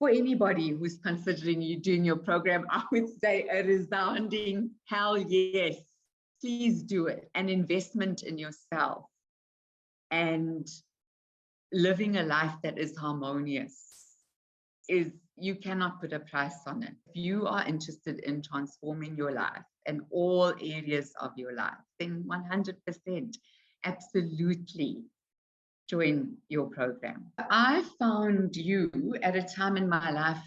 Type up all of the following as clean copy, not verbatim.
for anybody who's considering you doing your program, I would say a resounding hell yes. Please do it. An investment in yourself and living a life that is harmonious is, you cannot put a price on it. If you are interested in transforming your life and all areas of your life, then 100% absolutely join your program. I found you at a time in my life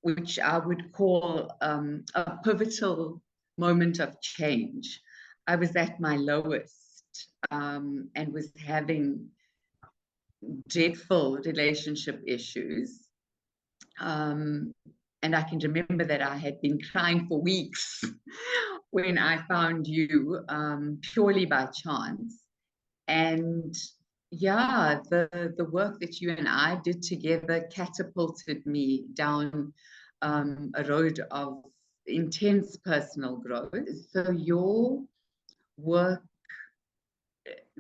which I would call a pivotal moment of change. I was at my lowest and was having dreadful relationship issues. And I can remember that I had been crying for weeks when I found you, purely by chance. And yeah, the work that you and I did together catapulted me down a road of intense personal growth. So your work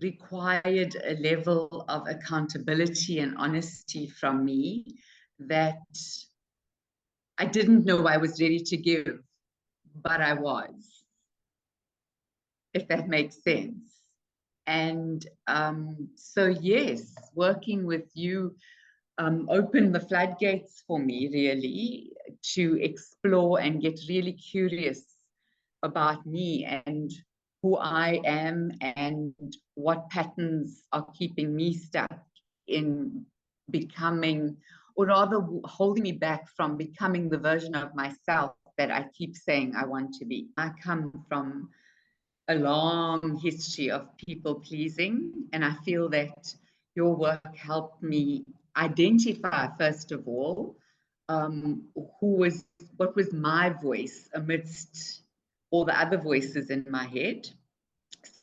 required a level of accountability and honesty from me that I didn't know I was ready to give, but I was, if that makes sense. And so, yes, working with you opened the floodgates for me, really, to explore and get really curious about me and who I am and what patterns are keeping me stuck in becoming, or rather holding me back from becoming the version of myself that I keep saying I want to be. I come from a long history of people pleasing, and I feel that your work helped me identify, first of all, what was my voice amidst all the other voices in my head.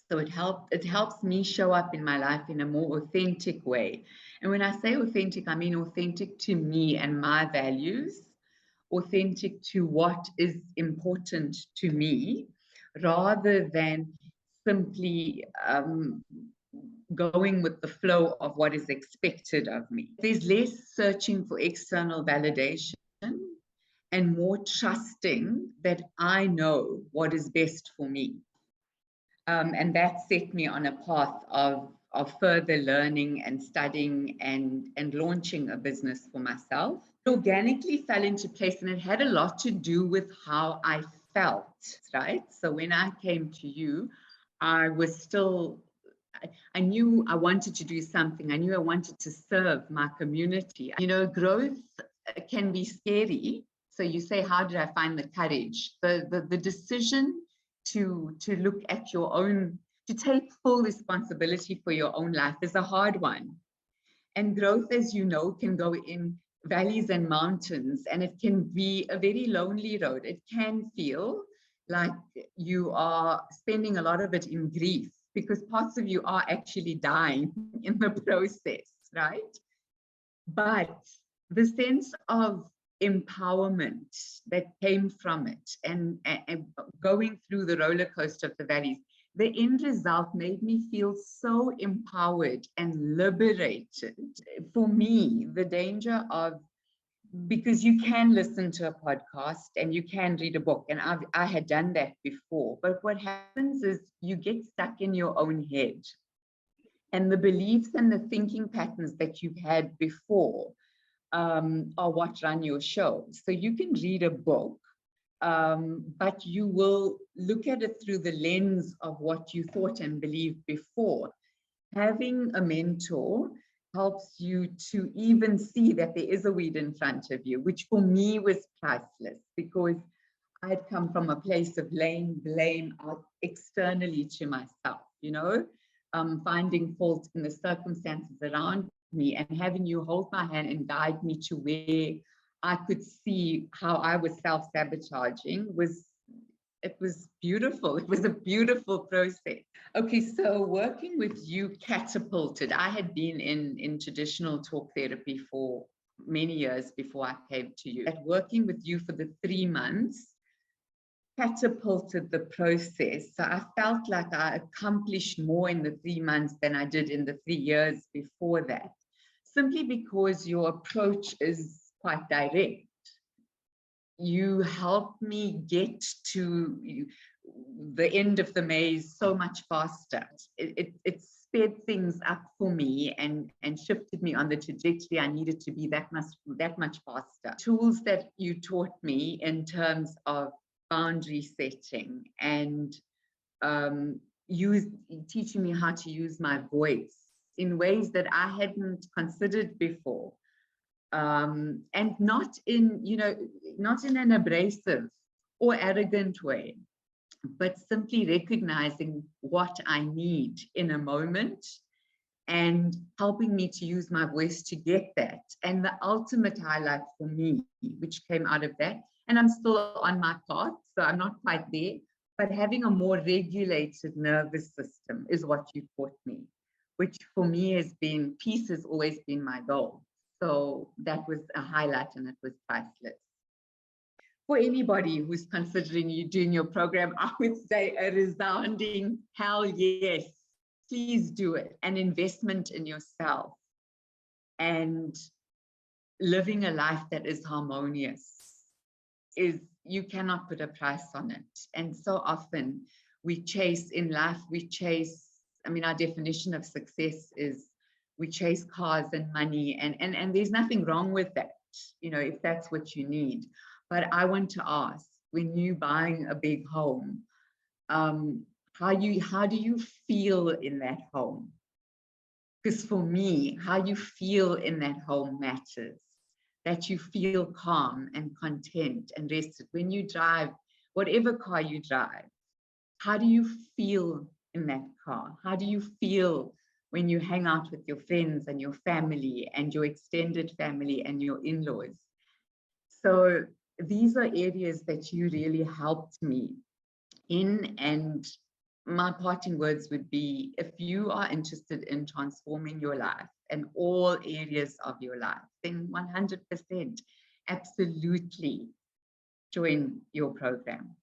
So it helps me show up in my life in a more authentic way. And when I say authentic, I mean authentic to me and my values, authentic to what is important to me, rather than simply going with the flow of what is expected of me. There's less searching for external validation and more trusting that I know what is best for me. And that set me on a path of further learning and studying and launching a business for myself. It organically fell into place, and it had a lot to do with how I felt, right? So when I came to you, I knew I wanted to do something. I knew I wanted to serve my community. You know, growth can be scary. So you say, how did I find the courage? The decision to look at your own, to take full responsibility for your own life is a hard one. And growth, as you know, can go in valleys and mountains, and it can be a very lonely road. It can feel like you are spending a lot of it in grief, because parts of you are actually dying in the process, right? But the sense of empowerment that came from it and going through the roller coaster of the valleys, the end result made me feel so empowered and liberated. For me, the danger of, because you can listen to a podcast and you can read a book, and I had done that before, but what happens is you get stuck in your own head, and the beliefs and the thinking patterns that you've had before are what run your show. So you can read a book, but you will look at it through the lens of what you thought and believed before. Having a mentor helps you to even see that there is a weed in front of you, which for me was priceless, because I'd come from a place of laying blame out externally to myself, you know, finding fault in the circumstances around me, and having you hold my hand and guide me to where I could see how I was self-sabotaging it was beautiful. It was a beautiful process. Okay, so working with you catapulted. I had been in traditional talk therapy for many years before I came to you. At working with you for the 3 months catapulted the process. So I felt like I accomplished more in the 3 months than I did in the 3 years before that. simply because your approach is quite direct. You help me get to the end of the maze so much faster. It sped things up for me and shifted me on the trajectory I needed to be that much faster. Tools that you taught me in terms of boundary setting and teaching me how to use my voice in ways that I hadn't considered before. And not in an abrasive or arrogant way, but simply recognizing what I need in a moment and helping me to use my voice to get that. And the ultimate highlight for me, which came out of that, and I'm still on my path, so I'm not quite there, but having a more regulated nervous system is what you taught me, which for me peace has always been my goal. So that was a highlight and it was priceless. For anybody who's considering you doing your program, I would say a resounding hell yes. Please do it. An investment in yourself and living a life that is harmonious you cannot put a price on it. And so often we chase in life, our definition of success is we chase cars and money, and there's nothing wrong with that, if that's what you need. But I want to ask, when you're buying a big home, how do you feel in that home? Because for me, how you feel in that home matters. That you feel calm and content and rested. When you drive, whatever car you drive, how do you feel in that car? How do you feel when you hang out with your friends and your family and your extended family and your in-laws? So these are areas that you really helped me in, and my parting words would be, if you are interested in transforming your life and all areas of your life, then 100% absolutely join your program.